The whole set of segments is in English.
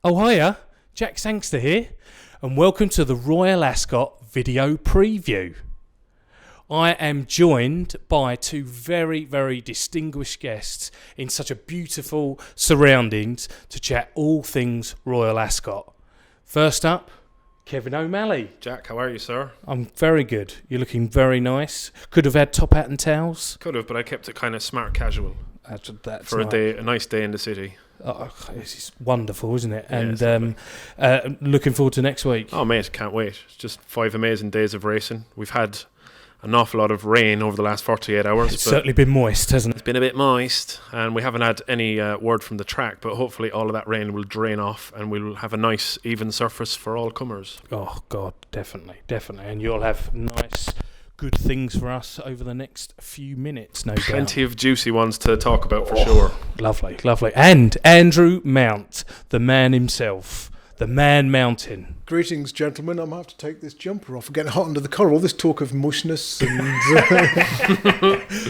Oh hiya, Jack Sangster here, and welcome to the Royal Ascot video preview. I am joined by two very, very distinguished guests in such a beautiful surroundings to chat all things Royal Ascot. First up, Kevin O'Malley. Jack, how are you, sir? I'm very good. You're looking very nice. Could have had top hat and towels. Could have, but I kept it kind of smart casual That's for a nice day in the city. Oh, it's wonderful, isn't it? Yeah, And looking forward to next week. Oh, mate, can't wait. It's just 5 amazing days of racing. We've had an awful lot of rain over the last 48 hours. It's certainly been moist, hasn't it? It's been a bit moist, and we haven't had any word from the track, but hopefully all of that rain will drain off and we'll have a nice, even surface for all comers. Oh, God, definitely. And you'll have nice, good things for us over the next few minutes, no doubt. Plenty of juicy ones to talk about for sure. Lovely. And Andrew Mount, the man himself, the Man Mountain. Greetings, gentlemen. I might have to take this jumper off. I'm getting hot under the collar. All this talk of mushness and...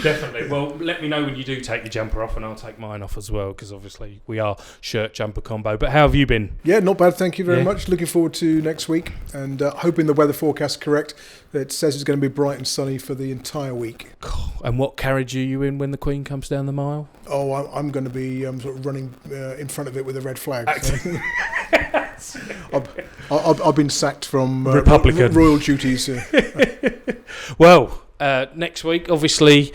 Definitely. Well, let me know when you do take your jumper off, and I'll take mine off as well, because obviously we are shirt jumper combo. But how have you been? Yeah, not bad. Thank you very much. Looking forward to next week, and hoping the weather forecast is correct. It says it's going to be bright and sunny for the entire week. And what carriage are you in when the Queen comes down the mile? Oh, I'm going to be sort of running in front of it with a red flag. So. I've been sacked from Republican royal duties. Well, next week, obviously,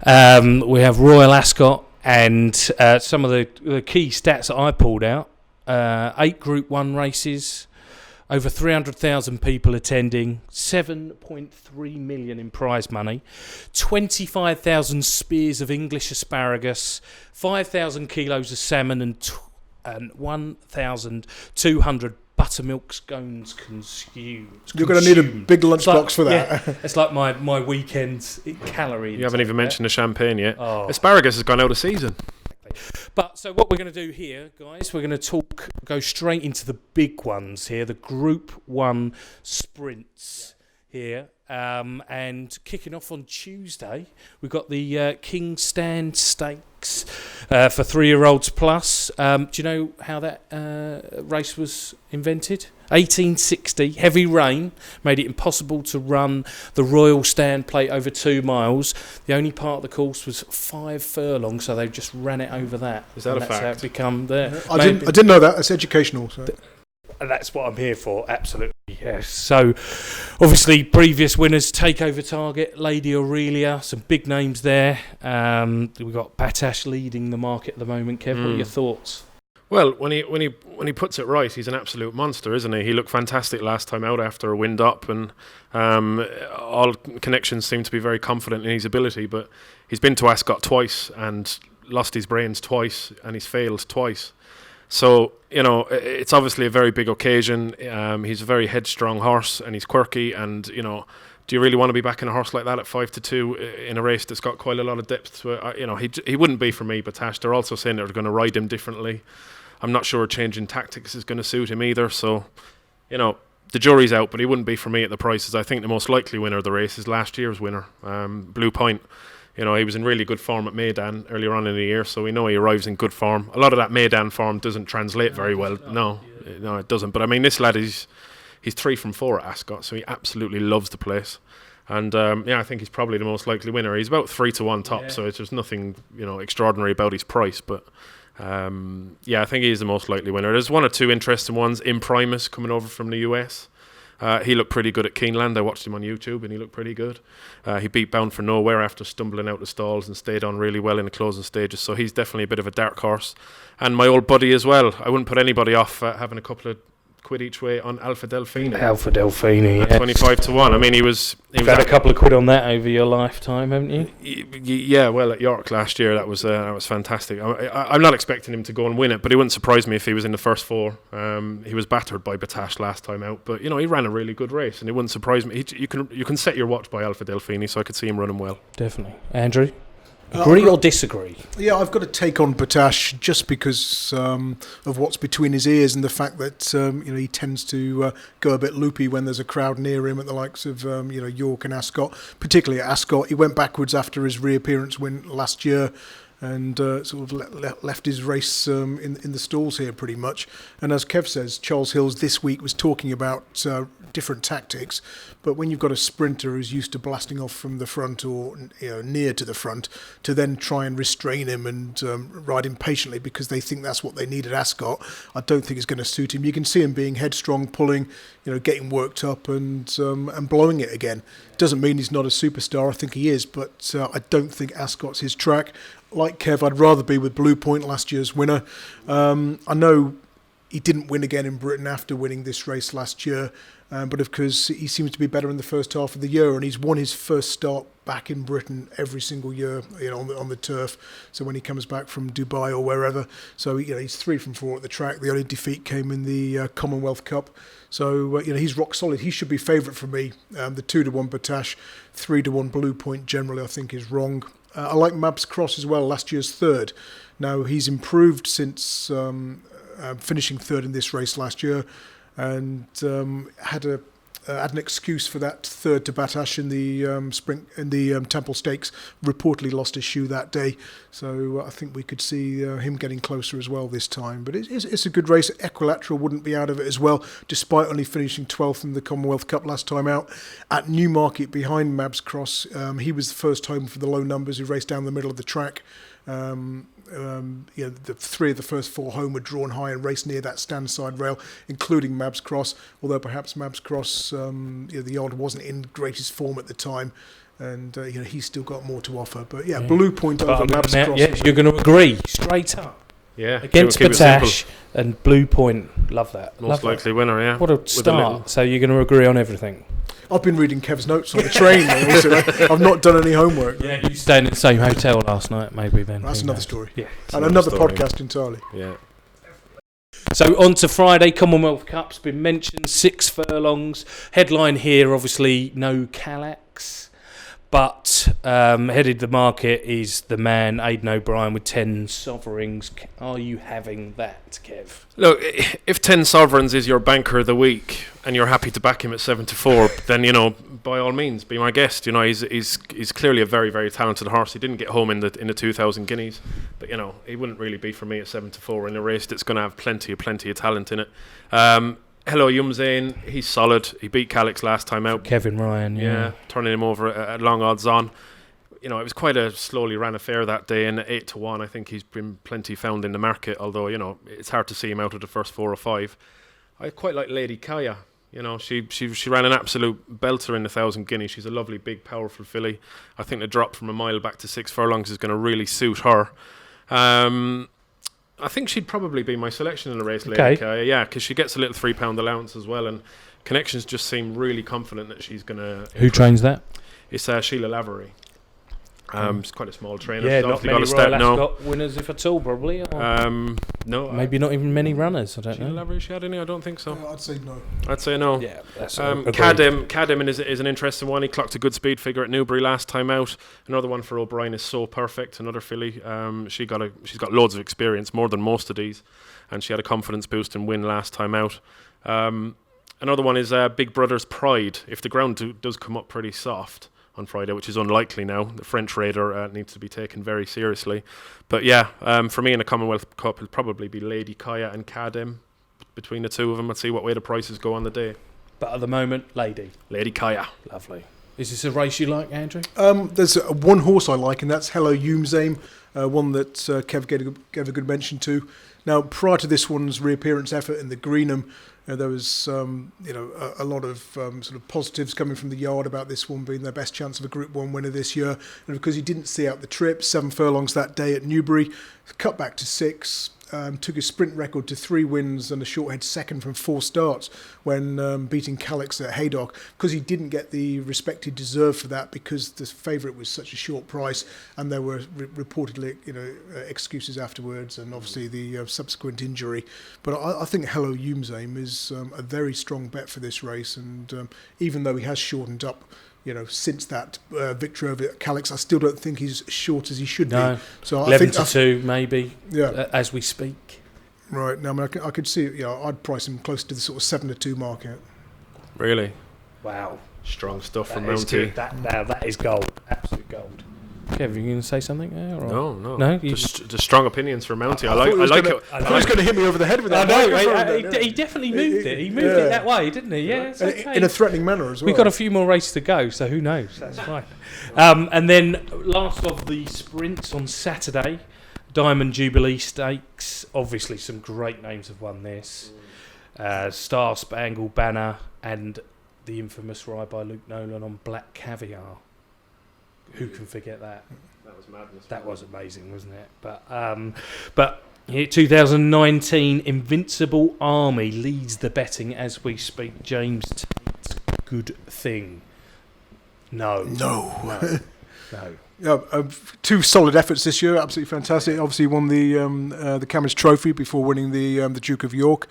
we have Royal Ascot, and some of the key stats that I pulled out. 8 Group 1 races, over 300,000 people attending, 7.3 million in prize money, 25,000 spears of English asparagus, 5,000 kilos of salmon, and 1,200 buttermilk scones consumed. You're going to need a big lunchbox for that. Yeah, it's like my weekend calorie. You haven't even mentioned the champagne yet. Oh. Asparagus has gone out of season. But so what we're going to do here, guys, we're going to go straight into the big ones here, the Group 1 sprints here. And kicking off on Tuesday, we've got the Kingston Stakes for 3-year-olds plus. Do you know how that race was invented? 1860, heavy rain made it impossible to run the Royal Stand Plate over 2 miles. The only part of the course was 5 furlongs, so they just ran it over that. Is that a that's fact? How it become there. I didn't know that. It's educational. So. That's what I'm here for, absolutely, yes. So, obviously, previous winners, Takeover Target, Lady Aurelia, some big names there. We've got Batash leading the market at the moment. Kev, what are your thoughts? Well, when he puts it right, he's an absolute monster, isn't he? He looked fantastic last time out after a wind up, and all connections seem to be very confident in his ability, but he's been to Ascot twice and lost his brains twice, and he's failed twice. So, it's obviously a very big occasion. He's a very headstrong horse, and he's quirky. And, do you really want to be backing a horse like that at 5-2 in a race that's got quite a lot of depth to it? He wouldn't be for me, but Tash, they're also saying they're going to ride him differently. I'm not sure changing tactics is going to suit him either. So, the jury's out, but he wouldn't be for me at the prices. I think the most likely winner of the race is last year's winner, Blue Point. He was in really good form at Maidan earlier on in the year, so we know he arrives in good form. A lot of that Maidan form doesn't translate very well. No, it doesn't. But I mean, this lad he's 3 from 4 at Ascot, so he absolutely loves the place. And I think he's probably the most likely winner. He's about 3-1 top, so there's nothing extraordinary about his price. But I think he's the most likely winner. There's 1 or 2 interesting ones. Imprimus coming over from the US. He looked pretty good at Keeneland. I watched him on YouTube and he looked pretty good. He beat Bound for Nowhere after stumbling out the stalls and stayed on really well in the closing stages. So he's definitely a bit of a dark horse. And my old buddy as well. I wouldn't put anybody off having a couple of quid each way on Alpha Delfini. Alpha Delfini, yeah. 25-1. I mean, You've had a couple of quid on that over your lifetime, haven't you? Yeah, well, at York last year, that was fantastic. I'm not expecting him to go and win it, but it wouldn't surprise me if he was in the first 4. He was battered by Batash last time out, but he ran a really good race, and it wouldn't surprise me. You can set your watch by Alpha Delfini, so I could see him running well. Definitely. Andrew? Agree or disagree? Yeah, I've got to take on Batash just because of what's between his ears and the fact that he tends to go a bit loopy when there's a crowd near him at the likes of York and Ascot, particularly at Ascot. He went backwards after his reappearance win last year. and sort of left his race in the stalls here pretty much. And as Kev says, Charles Hills this week was talking about different tactics, but when you've got a sprinter who's used to blasting off from the front or near to the front, to then try and restrain him and ride him patiently because they think that's what they need at Ascot, I don't think it's going to suit him. You can see him being headstrong, pulling, getting worked up and blowing it again. Doesn't mean he's not a superstar. I think he is, but I don't think Ascot's his track. Like Kev, I'd rather be with Blue Point, last year's winner. I know he didn't win again in Britain after winning this race last year, but of course he seems to be better in the first half of the year, and he's won his first start back in Britain every single year, on the turf. So when he comes back from Dubai or wherever, so he's 3 from 4 at the track. The only defeat came in the Commonwealth Cup. So he's rock solid. He should be favourite for me. The 2-1 Batash, 3-1 Blue Point generally I think is wrong. I like Mabs Cross as well, last year's third. Now he's improved since finishing third in this race last year, and had an excuse for that third to Batash in the Temple Stakes. Reportedly lost his shoe that day, so I think we could see him getting closer as well this time. But it's a good race. Equilateral wouldn't be out of it as well, despite only finishing 12th in the Commonwealth Cup last time out. At Newmarket behind Mabs Cross, he was the first home for the low numbers, who raced down the middle of the track. The 3 of the first 4 home were drawn high and raced near that stand side rail, including Mabs Cross, although perhaps Mabs Cross, the odd wasn't in greatest form at the time, and he's still got more to offer. But Blue Point over Mabs Cross. Yeah, you're going to agree straight up. Yeah, Against Batash and Blue Point. Love that. Most likely winner, yeah. What a start. So you're going to agree on everything. I've been reading Kev's notes on the train, so I've not done any homework. Yeah, you stayed in the same hotel last night, maybe then. That's another story. Yeah. And another podcast entirely. Yeah. So on to Friday, Commonwealth Cup's been mentioned, 6 furlongs. Headline here, obviously, no Calax. But headed the market is the man, Aidan O'Brien, with 10 sovereigns. Are you having that, Kev? Look, if 10 sovereigns is your banker of the week and you're happy to back him at 7-4, then, by all means, be my guest. He's clearly a very, very talented horse. He didn't get home in the 2,000 guineas, but, he wouldn't really be for me at 7-4 in a race that's going to have plenty of talent in it. Hello Yumzane, he's solid. He beat Calix last time out. Kevin Ryan, yeah. Turning him over at long odds on. It was quite a slowly ran affair that day, and 8-1, I think he's been plenty found in the market, although, it's hard to see him out of the first 4 or 5. I quite like Lady Kaya. She ran an absolute belter in the 1,000 guineas. She's a lovely, big, powerful filly. I think the drop from a mile back to 6 furlongs is going to really suit her. I think she'd probably be my selection in the race, Lady Kaya. Yeah, because she gets a little £3 allowance as well, and Connections just seem really confident that she's going to... Who trains that? It's Sheila Lavery. It's quite a small trainer. Yeah, She's not many Royal Ascot winners, if at all, probably. No. Maybe not even many runners, I don't know. Sheila Lavery, she had any? I don't think so. I'd say no. I'd say no. Yeah, that's Cadim is an interesting one. He clocked a good speed figure at Newbury last time out. Another one for O'Brien is So Perfect, another filly. She's got loads of experience, more than most of these, and she had a confidence boost and win last time out. Another one is Big Brother's Pride. If the ground does come up pretty soft on Friday, which is unlikely now, the French Raider needs to be taken very seriously. But for me in the Commonwealth Cup, it'll probably be Lady Kaya and Kadim between the two of them. Let's see what way the prices go on the day. But at the moment, Lady Kaya. Lovely. Is this a race you like, Andrew? There's one horse I like, and that's Hello Yumzame, one that Kev gave a good mention to. Now, prior to this one's reappearance effort in the Greenham, there was a lot of sort of positives coming from the yard about this one being their best chance of a Group 1 winner this year. And because he didn't see out the trip, 7 furlongs that day at Newbury, cut back to 6, took his sprint record to 3 wins and a short head second from 4 starts when beating Calix at Haydock, because he didn't get the respect he deserved for that because the favourite was such a short price, and there were reportedly excuses afterwards and obviously the subsequent injury. But I think Hello Yumzame is a very strong bet for this race, and even though he has shortened up since that victory over Calix, I still don't think he's as short as he should be. So 11-2 maybe, as we speak. Right, now I could see I'd price him close to the sort of 7-2 market. Really? Wow. Strong stuff That from is Mountie. good. That is gold. Absolute gold. Kev, you going to say something there? Or? No. Just strong opinions for Mountie. I like it. I thought he was going to hit me over the head with that. He definitely moved it. He moved it that way, didn't he? Yeah, it's okay. In a threatening manner as well. We've got a few more races to go, so who knows? That's fine. And then last of the sprints on Saturday, Diamond Jubilee Stakes. Obviously, some great names have won this. Star Spangled Banner and the infamous ride by Luke Nolan on Black Caviar. Who can forget that? That was madness. That was amazing, wasn't it? But here, 2019 Invincible Army leads the betting as we speak. James Tate's Good Thing. No. Two solid efforts this year, absolutely fantastic. Obviously won the Camas Trophy before winning the Duke of York,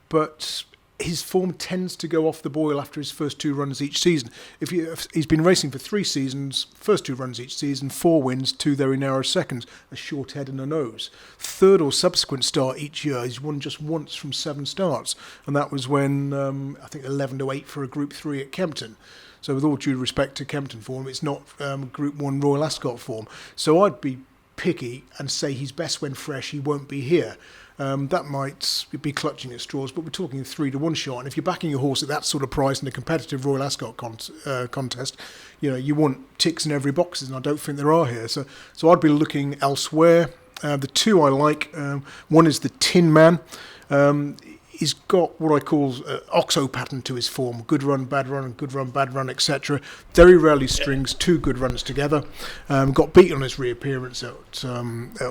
but his form tends to go off the boil after his first two runs each season. He's been racing for 3 seasons, first 2 runs each season, 4 wins, 2 very narrow seconds, a short head and a nose. Third or subsequent start each year, he's won just once from 7 starts, and that was when I think 11-8 for a Group 3 at Kempton. So with all due respect to Kempton form, it's not Group 1 Royal Ascot form. So I'd be picky and say he's best when fresh, he won't be here. That might be clutching at straws, but we're talking a 3-1 shot. And if you're backing your horse at that sort of price in a competitive Royal Ascot contest, you want ticks in every box, and I don't think there are here. So I'd be looking elsewhere. The 2 I like, one is the Tin Man. He's got what I call OXO pattern to his form. Good run, bad run, etc. Very rarely strings 2 good runs together. Got beat on his reappearance at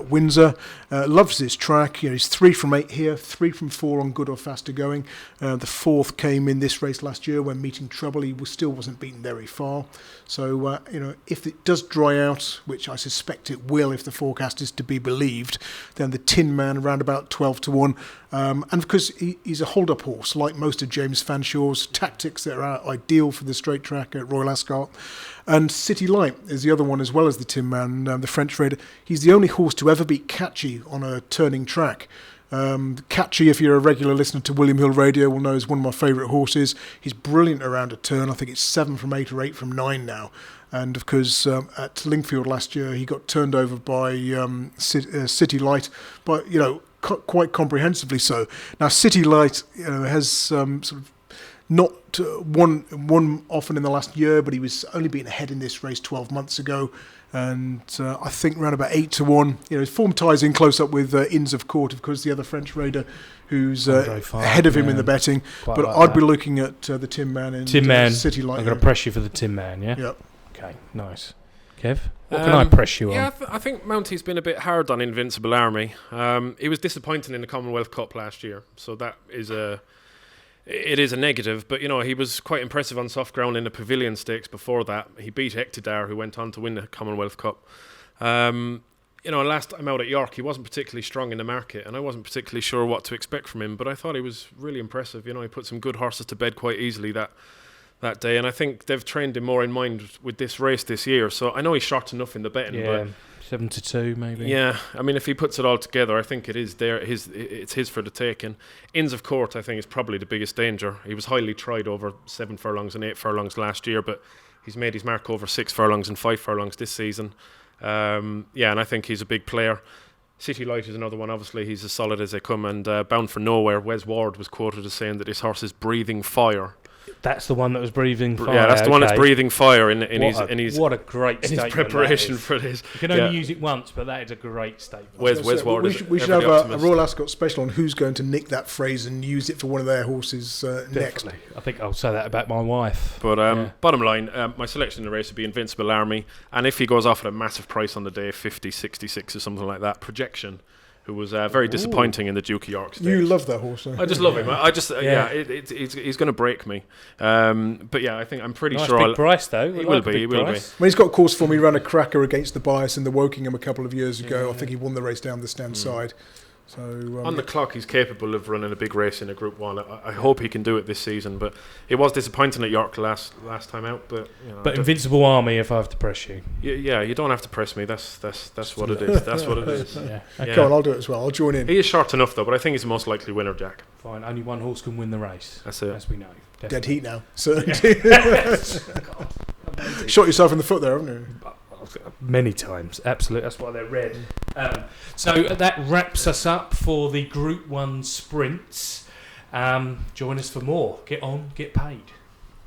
Windsor. Loves this track. He's 3 from 8 here, 3 from 4 on good or faster going. The 4th came in this race last year when meeting trouble. He still wasn't beaten very far. So, if it does dry out, which I suspect it will if the forecast is to be believed, then the Tin Man around about 12-1. And because he's a hold-up horse, like most of James Fanshaw's, tactics that are ideal for the straight track at Royal Ascot. And City Light is the other one, as well as the Tin Man, the French raider. He's the only horse to ever beat Catchy on a turning track. Catchy, if you're a regular listener to William Hill Radio, will know is one of my favourite horses. He's brilliant around a turn. I think it's 7 from 8 or 8 from 9 now. And of course, at Lingfield last year, he got turned over by City Light, but quite comprehensively so. Now, City Light has sort of not won often in the last year, but he was only beaten ahead in this race 12 months ago. And I think around about 8-1. His form ties in close up with Inns of Court, of course, the other French raider who's ahead of him in the betting. Quite but I'd be looking at the Tin Man and City Light. I'm going to press you for the Tin Man, yeah? Yep. Okay, nice. Kev, what can I press you on? Yeah, I think Mountie's been a bit hard on Invincible Army. He was disappointing in the Commonwealth Cup last year, so that is it is a negative, but he was quite impressive on soft ground in the Pavilion Stakes before that. He beat Ektidar, who went on to win the Commonwealth Cup. Last time out at York, he wasn't particularly strong in the market, and I wasn't particularly sure what to expect from him, but I thought he was really impressive. He put some good horses to bed quite easily that day, and I think they've trained him more in mind with this race this year, so I know he's short enough in the betting, but 7-2 maybe. Yeah, I mean, if he puts it all together, I think it is there. It's his for the taking. Inns of Court, I think, is probably the biggest danger. He was highly tried over 7 furlongs and 8 furlongs last year, but he's made his mark over 6 furlongs and 5 furlongs this season. And I think he's a big player. City Light is another one. Obviously, he's as solid as they come. And Bound for Nowhere, Wes Ward was quoted as saying that this horse is breathing fire. That's the one that was breathing fire. Yeah, that's the one that's breathing fire in his. What a great statement! His preparation for this. You can only use it once, but that is a great statement. Wes Ward. We should have a Royal Ascot special on who's going to nick that phrase and use it for one of their horses next. I think I'll say that about my wife. But bottom line, my selection in the race would be Invincible Army, and if he goes off at a massive price on the day, 50, 66 or something like that, Projection, who was very disappointing in the Duke of York Stakes. You love that horse. I just love him. He's going to break me. But yeah, I think I'm pretty sure. Big price though. He will be. When he's got course form, he ran a cracker against the bias in the Wokingham a couple of years ago. I think he won the race down the stand side. So on the clock, he's capable of running a big race in a Group 1. I hope he can do it this season, but it was disappointing at York last time out. But Invincible Army, if I have to press you. Yeah, you don't have to press me. That's what it is. That's what it is. Okay. Go on, I'll do it as well. I'll join in. He is short enough though, but I think he's the most likely winner, Jack. Fine. Only one horse can win the race. That's it, as we know. Definitely. Dead heat now. Certainty. Shot yourself in the foot there, haven't you? many times. Absolutely, that's why they're red. So that wraps us up for the Group 1 sprints. Join us for more. Get on, get paid.